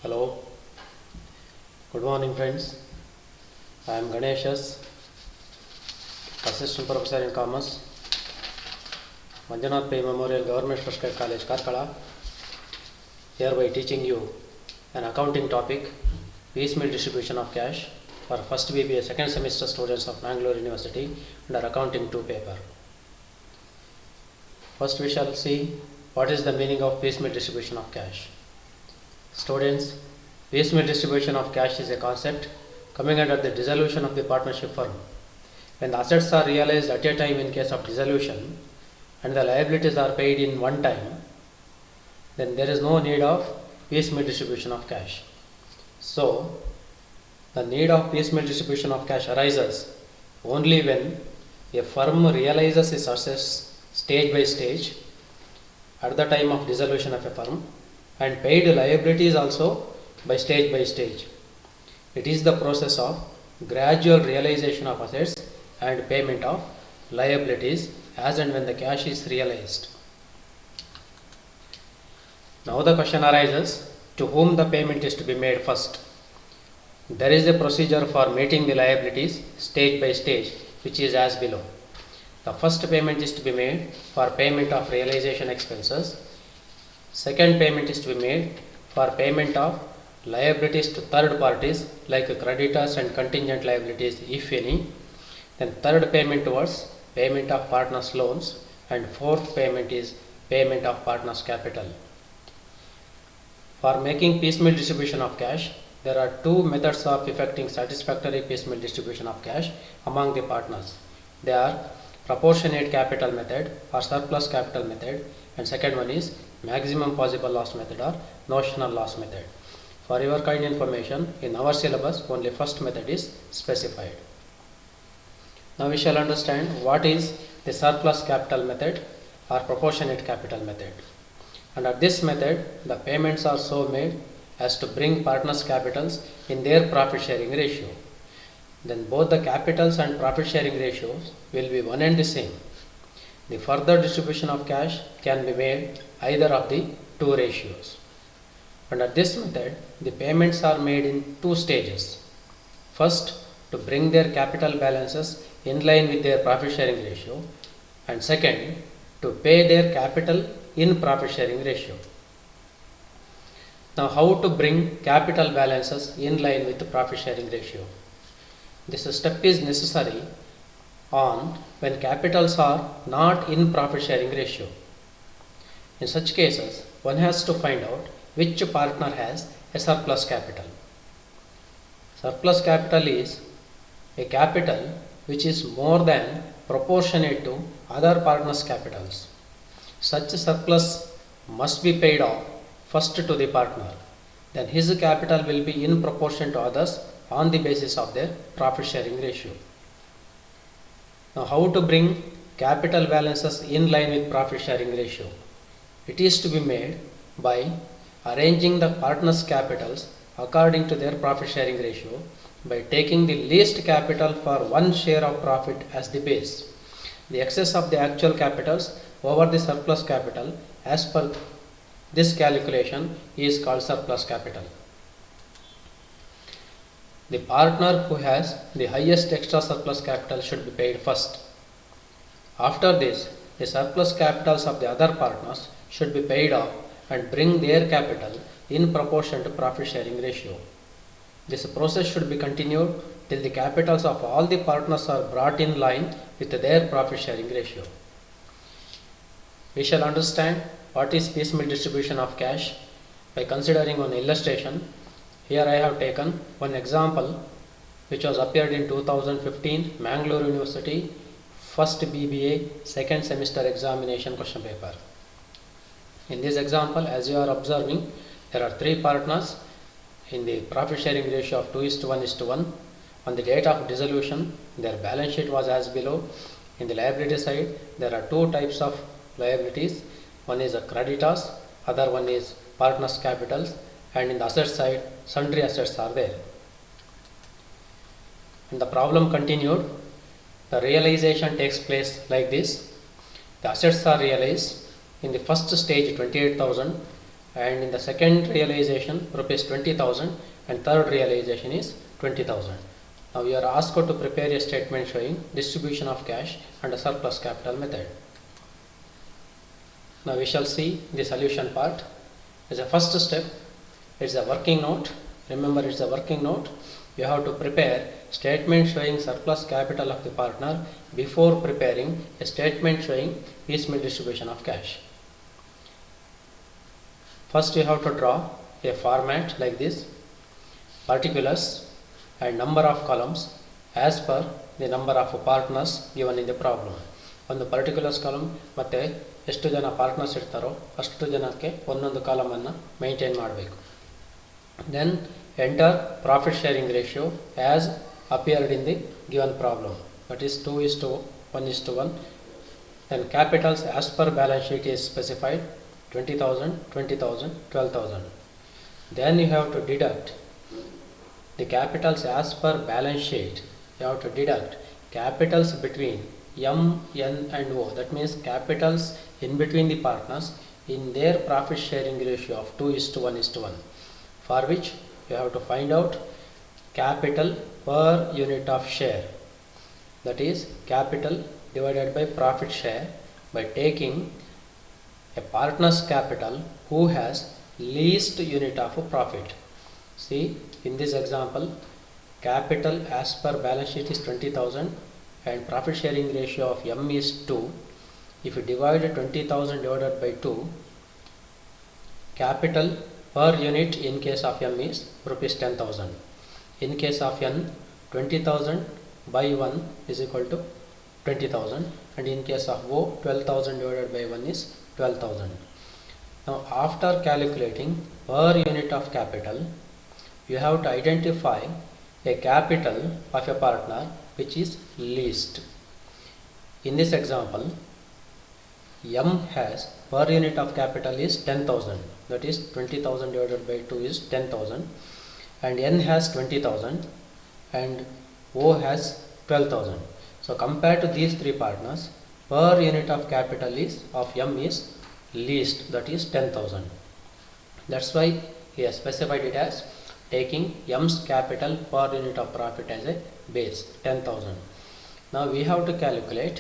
Hello, good morning friends. I am Ganeshas, Assistant Professor in Commerce, Manjanath Pai Memorial Government First Grade College, Karkala, hereby teaching you an accounting topic, piecemeal distribution of cash for first BBA second semester students of Mangalore University under Accounting 2 paper. First we shall see what is the meaning of piecemeal distribution of cash. Students, piecemeal distribution of cash is a concept coming under the dissolution of the partnership firm. When the assets are realized at a time in case of dissolution and the liabilities are paid in one time, then there is no need of piecemeal distribution of cash. So, the need of piecemeal distribution of cash arises only when a firm realizes its assets stage by stage at the time of dissolution of a firm and paid liabilities also by stage. It is the process of gradual realization of assets and payment of liabilities as and when the cash is realized. Now the question arises, to whom the payment is to be made first? There is a procedure for meeting the liabilities stage by stage, which is as below. The first payment is to be made for payment of realization expenses. Second payment is to be made for payment of liabilities to third parties like creditors and contingent liabilities if any. Then third payment towards payment of partners' loans, and fourth payment is payment of partners' capital. For making piecemeal distribution of cash, there are two methods of effecting satisfactory piecemeal distribution of cash among the partners. They are proportionate capital method or surplus capital method, and second one is maximum possible loss method or notional loss method. For your kind information, in our syllabus only first method is specified. Now we shall understand what is the surplus capital method or proportionate capital method. Under this method, the payments are so made as to bring partners' capitals in their profit sharing ratio. Then both the capitals and profit sharing ratios will be one and the same. The further distribution of cash can be made either of the two ratios. Under this method, the payments are made in two stages. First, to bring their capital balances in line with their profit sharing ratio, and second, to pay their capital in profit sharing ratio. Now, how to bring capital balances in line with the profit sharing ratio? This step is necessary on when capitals are not in profit sharing ratio. In such cases, one has to find out which partner has a surplus capital. Surplus capital is a capital which is more than proportionate to other partners' capitals. Such surplus must be paid off first to the partner. Then his capital will be in proportion to others on the basis of their profit sharing ratio. Now, how to bring capital balances in line with profit sharing ratio? It is to be made by arranging the partners' capitals according to their profit sharing ratio by taking the least capital for one share of profit as the base. The excess of the actual capitals over the surplus capital as per this calculation is called surplus capital. The partner who has the highest extra surplus capital should be paid first. After this, the surplus capitals of the other partners should be paid off and bring their capital in proportion to profit sharing ratio. This process should be continued till the capitals of all the partners are brought in line with their profit sharing ratio. We shall understand what is piecemeal distribution of cash by considering one illustration. Here I have taken one example which was appeared in 2015 Mangalore University first BBA second semester examination question paper. In this example, as you are observing, there are three partners in the profit sharing ratio of 2:1:1. On the date of dissolution, their balance sheet was as below. In the liability side, there are two types of liabilities. One is a creditors, other one is partners' capitals, and in the asset side, sundry assets are there. And the problem continued. The realization takes place like this. The assets are realized in the first stage 28,000, and in the second realization rupees 20,000 and third realization is 20,000. Now you are asked to prepare a statement showing distribution of cash under surplus capital method. Now we shall see the solution part. As a first step, it's a working note. Remember, it's a working note. You have to prepare statement showing surplus capital of the partner before preparing a statement showing piecemeal distribution of cash. First you have to draw a format like this, particulars and number of columns as per the number of partners given in the problem. ಒಂದು particulars column ಮತ್ತು ಎಷ್ಟು ಜನ partners ಇರ್ತಾರೋ ಅಷ್ಟು ಜನಕ್ಕೆ ಒಂದೊಂದು ಕಾಲಮನ್ನು maintain ಮಾಡಬೇಕು. Then enter profit sharing ratio as appeared in the given problem, that is 2:1:1. Then capitals as per balance sheet is specified 20,000, 20,000, 12,000. Then you have to deduct the capitals as per balance sheet. You have to deduct capitals between M, N and O. That means capitals in between the partners in their profit sharing ratio of 2:1:1, for which you have to find out capital per unit of share, that is capital divided by profit share, by taking a partner's capital who has least unit of profit. See, in this example, capital as per balance sheet is 20,000 and profit sharing ratio of M is 2. If you divide 20,000 divided by 2, capital per unit in case of M is rupees 10,000. In case of N, 20,000 by 1 is equal to 20,000, and in case of O, 12,000 divided by 1 is 12,000. Now after calculating per unit of capital, you have to identify a capital of a partner which is least. In this example, M has per unit of capital is 10,000, that is 20,000 divided by 2 is 10,000, and N has 20,000 and O has 12,000. So compared to these three partners, per unit of capital is of M is least, that is 10,000. That's why he has specified it as taking M's capital per unit of profit as a base, 10,000. Now we have to calculate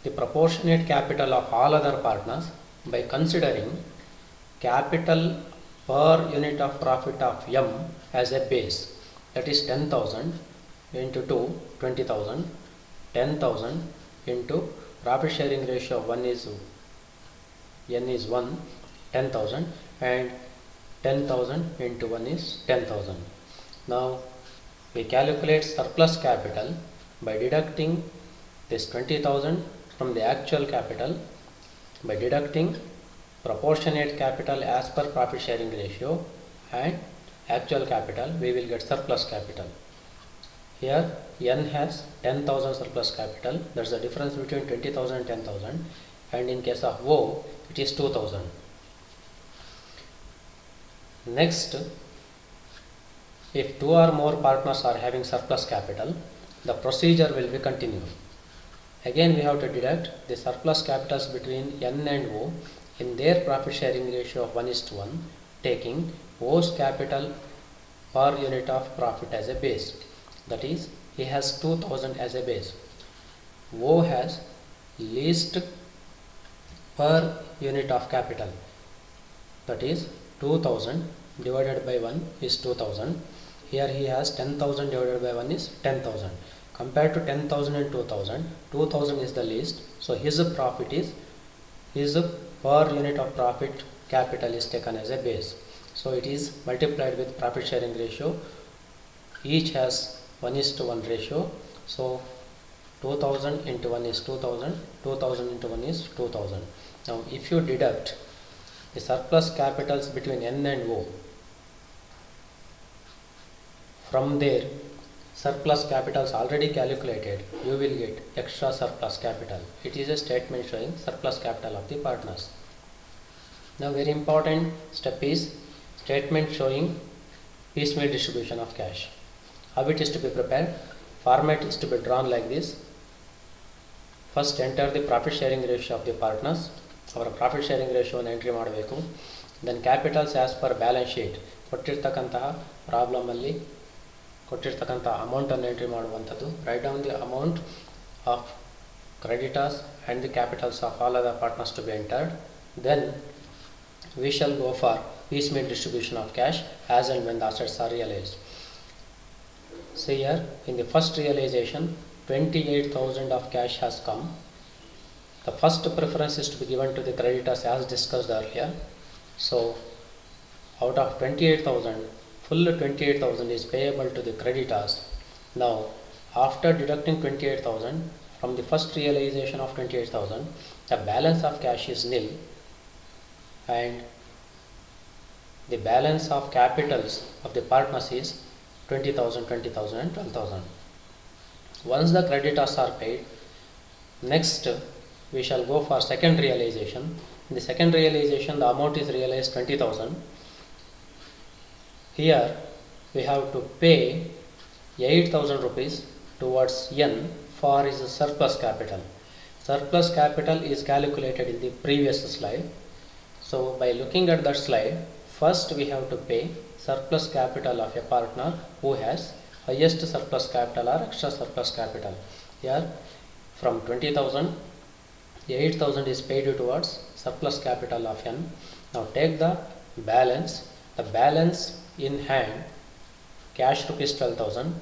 the proportionate capital of all other partners by considering capital per unit of profit of M as a base, that is 10,000 into 2, 20,000, 10,000 into profit sharing ratio of 1 is N is 1, 10,000, and 10,000 into 1 is 10,000. Now we calculate surplus capital by deducting this 20,000 from the actual capital, by deducting proportionate capital as per profit sharing ratio and actual capital, we will get surplus capital. Here N has 10,000 surplus capital, that's the difference between 20,000 and 10,000, and in case of O it is 2,000. Next, if two or more partners are having surplus capital, the procedure will be continued. Again we have to deduct the surplus capitals between N and O in their profit sharing ratio of 1:1, taking O's capital per unit of profit as a base, that is he has 2,000 as a base. O has least per unit of capital, that is 2,000 divided by 1 is 2,000. Here he has 10,000 divided by 1 is 10,000. Compared to 10,000 and 2,000, 2,000 is the least, so his profit is, his per unit of profit capital is taken as a base. So it is multiplied with profit sharing ratio. Each has 1:1 ratio. So 2,000 into 1 is 2,000, 2,000 into 1 is 2,000. Now if you deduct the surplus capitals between N and O from their surplus capitals already calculated, you will get extra surplus capital. It is a statement showing surplus capital of the partners. Now very important step is statement showing piecemeal distribution of cash. How it is to be prepared? Format is to be drawn like this. First enter the profit sharing ratio of the partners ಅವರ profit sharing ರೇಷಿಯೋನ entry ಮಾಡಬೇಕು. Then capitals as per balance sheet, ಕೊಟ್ಟಿರ್ತಕ್ಕಂತಹ ಪ್ರಾಬ್ಲಮಲ್ಲಿ ಕೊಟ್ಟಿರ್ತಕ್ಕಂಥ ಅಮೌಂಟನ್ನು entry ಮಾಡುವಂಥದ್ದು. Right down the amount of creditors and the capitals of all other partners to be entered. Then we shall go for piecemeal distribution of cash as and when the assets are realized. See here, in the first realization 28,000 of cash has come. The first preference is to be given to the creditors as discussed earlier. So out of 28,000, full 28,000 is payable to the creditors. Now after deducting 28,000 from the first realization of 28,000, the balance of cash is nil and the balance of capitals of the partners is 20,000, 20,000 and 12,000. Once the creditors are paid, next we shall go for second realization. In the second realization the amount is realized 20,000. Here we have to pay 8,000 rupees towards N for his surplus capital. Surplus capital is calculated in the previous slide. So by looking at that slide, first we have to pay surplus capital of a partner who has highest surplus capital or extra surplus capital. Here from 20,000, 8,000 is paid towards surplus capital of N. Now take the balance. The balance in hand, cash rupees 12,000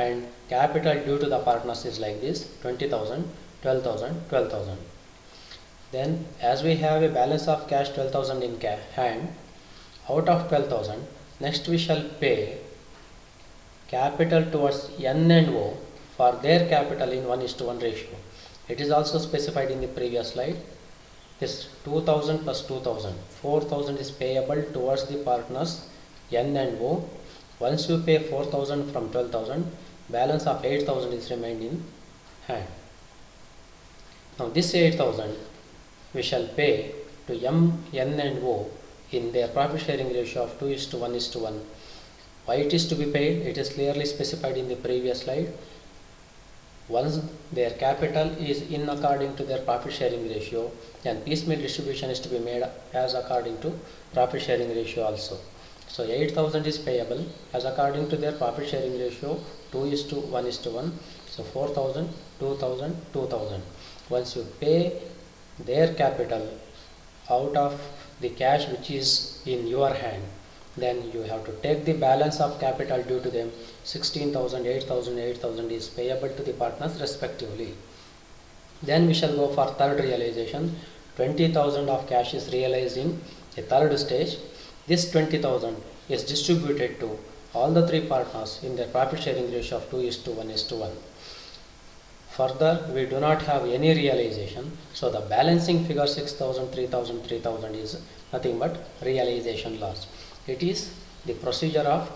and capital due to the partners is like this: 20,000, 12,000, 12,000. Then as we have a balance of cash 12,000 in hand, out of 12,000, next we shall pay capital towards N and O for their capital in 1:1 ratio. It is also specified in the previous slide. This 2,000 plus 2,000, 4,000 is payable towards the partners N and O. Once you pay 4,000 from 12,000, balance of 8,000 is remained in hand. Now this 8,000 we shall pay to M, N and O in their profit sharing ratio of 2:1:1. Why it is to be paid? It is clearly specified in the previous slide. Once their capital is in according to their profit sharing ratio, then piecemeal distribution is to be made as according to profit sharing ratio also. So 8,000 is payable as according to their profit sharing ratio 2:1:1. So 4,000, 2,000, 2,000. Once you pay their capital out of the cash which is in your hand, then you have to take the balance of capital due to them. 16,000, 8,000, 8,000 is payable to the partners respectively. Then we shall go for third realization. 20,000 of cash is realized in the third stage. This 20,000 is distributed to all the three partners in their profit sharing ratio of 2:1:1. Further, we do not have any realization, so the balancing figure 6,000, 3,000, 3,000 is nothing but realization loss. It is the procedure of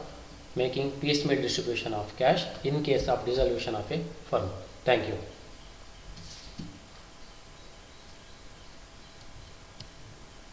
making piecemeal distribution of cash in case of dissolution of a firm. Thank you.